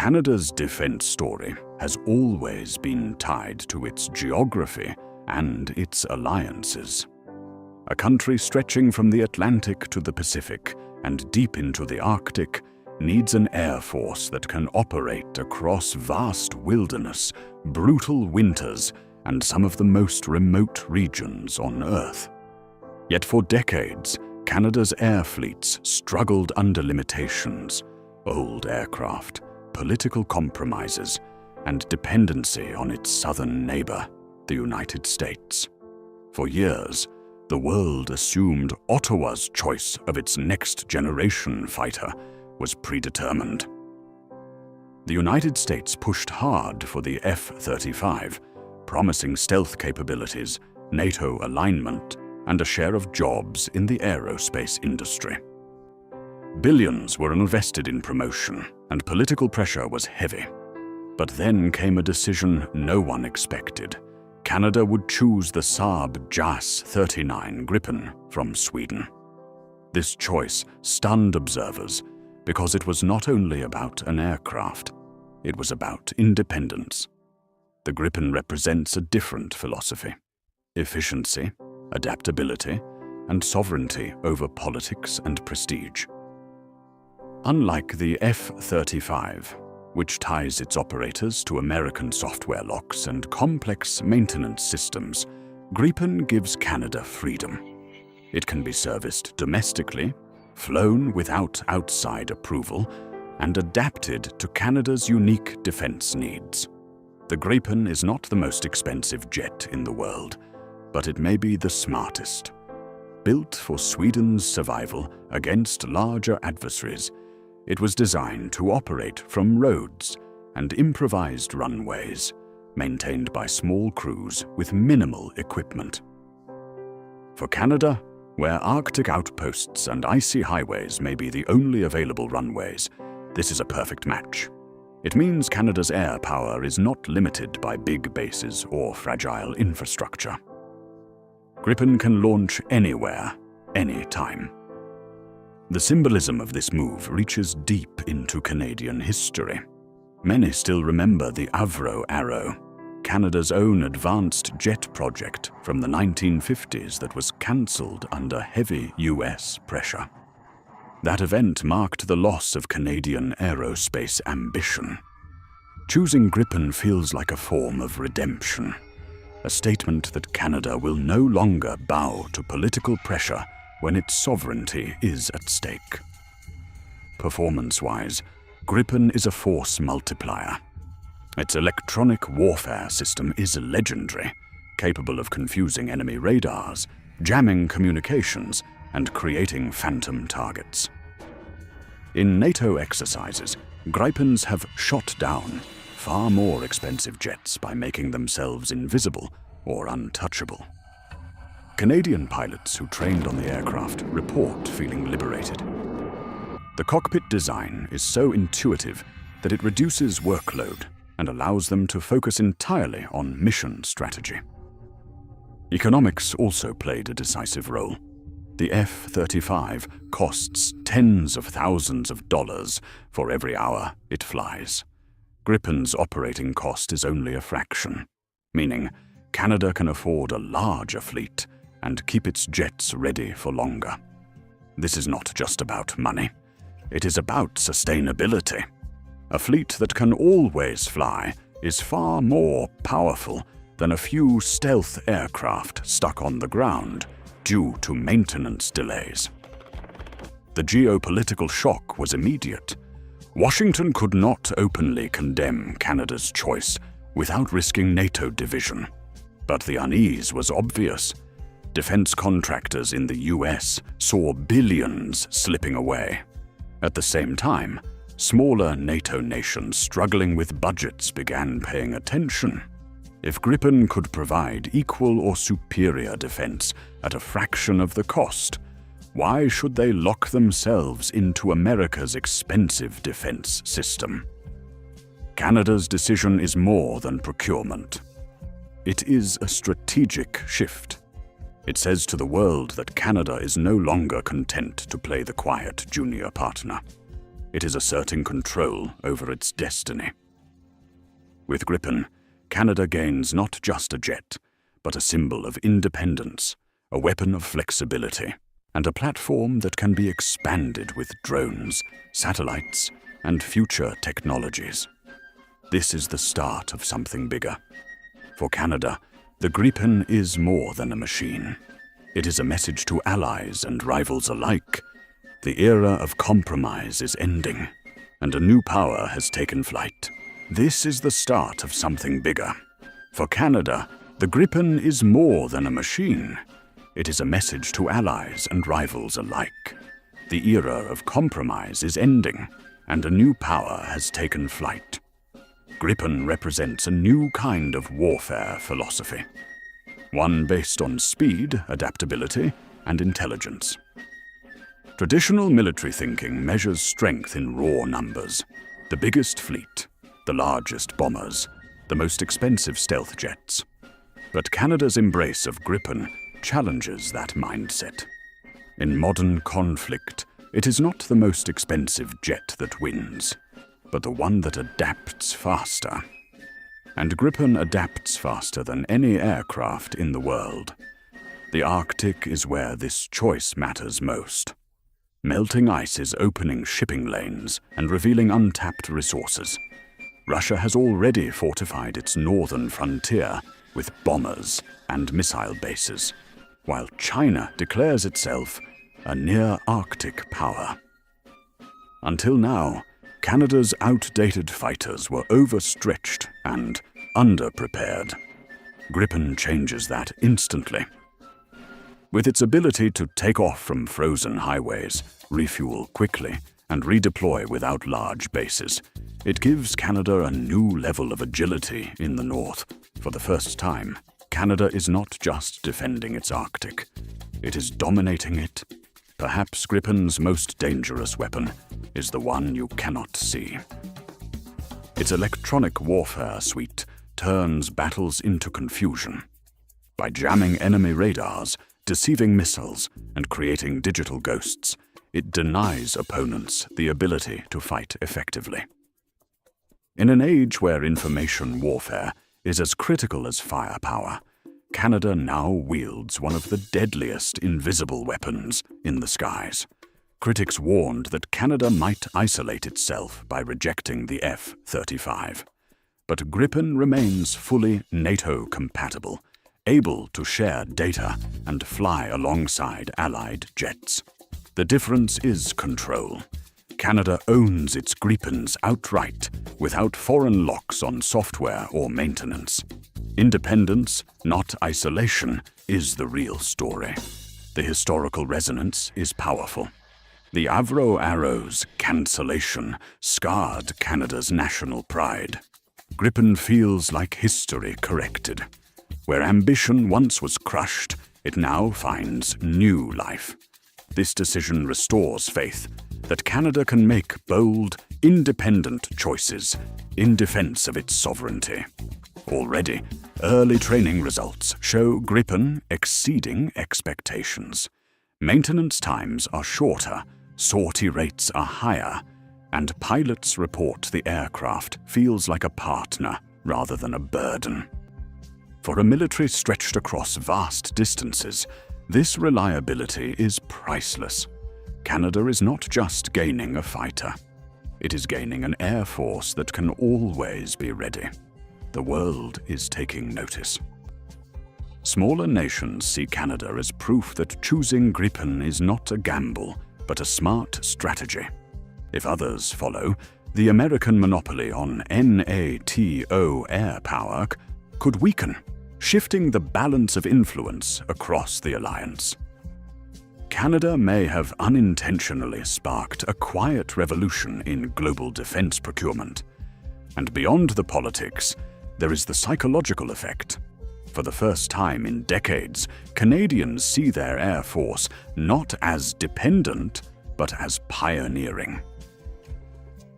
Canada's defense story has always been tied to its geography and its alliances. A country stretching from the Atlantic to the Pacific and deep into the Arctic needs an air force that can operate across vast wilderness, brutal winters, and some of the most remote regions on Earth. Yet for decades, Canada's air fleets struggled under limitations: old aircraft, political compromises, and dependency on its southern neighbor, the United States. For years, the world assumed Ottawa's choice of its next-generation fighter was predetermined. The United States pushed hard for the F-35, promising stealth capabilities, NATO alignment, and a share of jobs in the aerospace industry. Billions were invested in promotion, and political pressure was heavy. But then came a decision no one expected. Canada would choose the Saab Gripen from Sweden. This choice stunned observers because it was not only about an aircraft, it was about independence. The Gripen represents a different philosophy: efficiency, adaptability, and sovereignty over politics and prestige. Unlike the F-35, which ties its operators to American software locks and complex maintenance systems, Gripen gives Canada freedom. It can be serviced domestically, flown without outside approval, and adapted to Canada's unique defense needs. The Gripen is not the most expensive jet in the world, but it may be the smartest. Built for Sweden's survival against larger adversaries, it was designed to operate from roads and improvised runways, maintained by small crews with minimal equipment. For Canada, where Arctic outposts and icy highways may be the only available runways, this is a perfect match. It means Canada's air power is not limited by big bases or fragile infrastructure. Gripen can launch anywhere, anytime. The symbolism of this move reaches deep into Canadian history. Many still remember the Avro Arrow, Canada's own advanced jet project from the 1950s that was cancelled under heavy US pressure. That event marked the loss of Canadian aerospace ambition. Choosing Gripen feels like a form of redemption, a statement that Canada will no longer bow to political pressure when its sovereignty is at stake. Performance-wise, Gripen is a force multiplier. Its electronic warfare system is legendary, capable of confusing enemy radars, jamming communications, and creating phantom targets. In NATO exercises, Gripens have shot down far more expensive jets by making themselves invisible or untouchable. Canadian pilots who trained on the aircraft report feeling liberated. The cockpit design is so intuitive that it reduces workload and allows them to focus entirely on mission strategy. Economics also played a decisive role. The F-35 costs tens of thousands of dollars for every hour it flies. Gripen's operating cost is only a fraction, meaning Canada can afford a larger fleet and keep its jets ready for longer. This is not just about money. It is about sustainability. A fleet that can always fly is far more powerful than a few stealth aircraft stuck on the ground due to maintenance delays. The geopolitical shock was immediate. Washington could not openly condemn Canada's choice without risking NATO division. But the unease was obvious. Defense contractors in the US saw billions slipping away. At the same time, smaller NATO nations struggling with budgets began paying attention. If Gripen could provide equal or superior defense at a fraction of the cost, why should they lock themselves into America's expensive defense system? Canada's decision is more than procurement. It is a strategic shift. It says to the world that Canada is no longer content to play the quiet junior partner. It is asserting control over its destiny. With Gripen, Canada gains not just a jet, but a symbol of independence, a weapon of flexibility, and a platform that can be expanded with drones, satellites, and future technologies. This is the start of something bigger. For Canada, the Gripen is more than a machine. It is a message to allies and rivals alike. The era of compromise is ending, and a new power has taken flight. This is the start of something bigger. For Canada, the Gripen is more than a machine. It is a message to allies and rivals alike. The era of compromise is ending, and a new power has taken flight. Gripen represents a new kind of warfare philosophy, one based on speed, adaptability, and intelligence. Traditional military thinking measures strength in raw numbers: the biggest fleet, the largest bombers, the most expensive stealth jets. But Canada's embrace of Gripen challenges that mindset. In modern conflict, it is not the most expensive jet that wins, but the one that adapts faster. And Gripen adapts faster than any aircraft in the world. The Arctic is where this choice matters most. Melting ice is opening shipping lanes and revealing untapped resources. Russia has already fortified its northern frontier with bombers and missile bases, while China declares itself a near-Arctic power. Until now, Canada's outdated fighters were overstretched and underprepared. Gripen changes that instantly. With its ability to take off from frozen highways, refuel quickly, and redeploy without large bases, it gives Canada a new level of agility in the north. For the first time, Canada is not just defending its Arctic, it is dominating it. Perhaps Gripen's most dangerous weapon is the one you cannot see. Its electronic warfare suite turns battles into confusion. By jamming enemy radars, deceiving missiles, and creating digital ghosts, it denies opponents the ability to fight effectively. In an age where information warfare is as critical as firepower, Canada now wields one of the deadliest invisible weapons in the skies. Critics warned that Canada might isolate itself by rejecting the F-35. But Gripen remains fully NATO-compatible, able to share data and fly alongside Allied jets. The difference is control. Canada owns its Gripens outright, without foreign locks on software or maintenance. Independence, not isolation, is the real story. The historical resonance is powerful. The Avro Arrow's cancellation scarred Canada's national pride. Gripen feels like history corrected. Where ambition once was crushed, it now finds new life. This decision restores faith that Canada can make bold, independent choices in defense of its sovereignty. Already, early training results show Gripen exceeding expectations. Maintenance times are shorter, sortie rates are higher, and pilots report the aircraft feels like a partner rather than a burden. For a military stretched across vast distances, this reliability is priceless. Canada is not just gaining a fighter. It is gaining an air force that can always be ready. The world is taking notice. Smaller nations see Canada as proof that choosing Gripen is not a gamble, but a smart strategy. If others follow, the American monopoly on NATO air power could weaken, shifting the balance of influence across the alliance. Canada may have unintentionally sparked a quiet revolution in global defense procurement. And beyond the politics, there is the psychological effect. For the first time in decades, Canadians see their Air Force not as dependent, but as pioneering.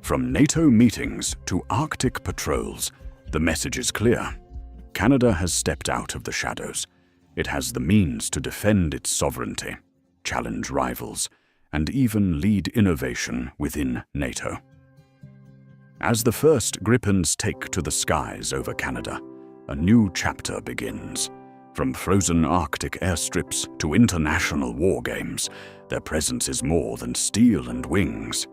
From NATO meetings to Arctic patrols, the message is clear. Canada has stepped out of the shadows. It has the means to defend its sovereignty, challenge rivals, and even lead innovation within NATO. As the first Gripens take to the skies over Canada, a new chapter begins. From frozen Arctic airstrips to international war games, their presence is more than steel and wings.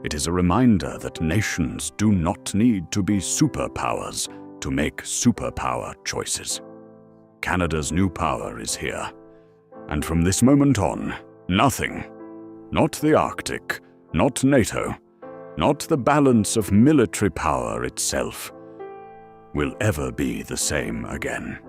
It is a reminder that nations do not need to be superpowers to make superpower choices. Canada's new power is here. And from this moment on, nothing, not the Arctic, not NATO, not the balance of military power itself, will ever be the same again.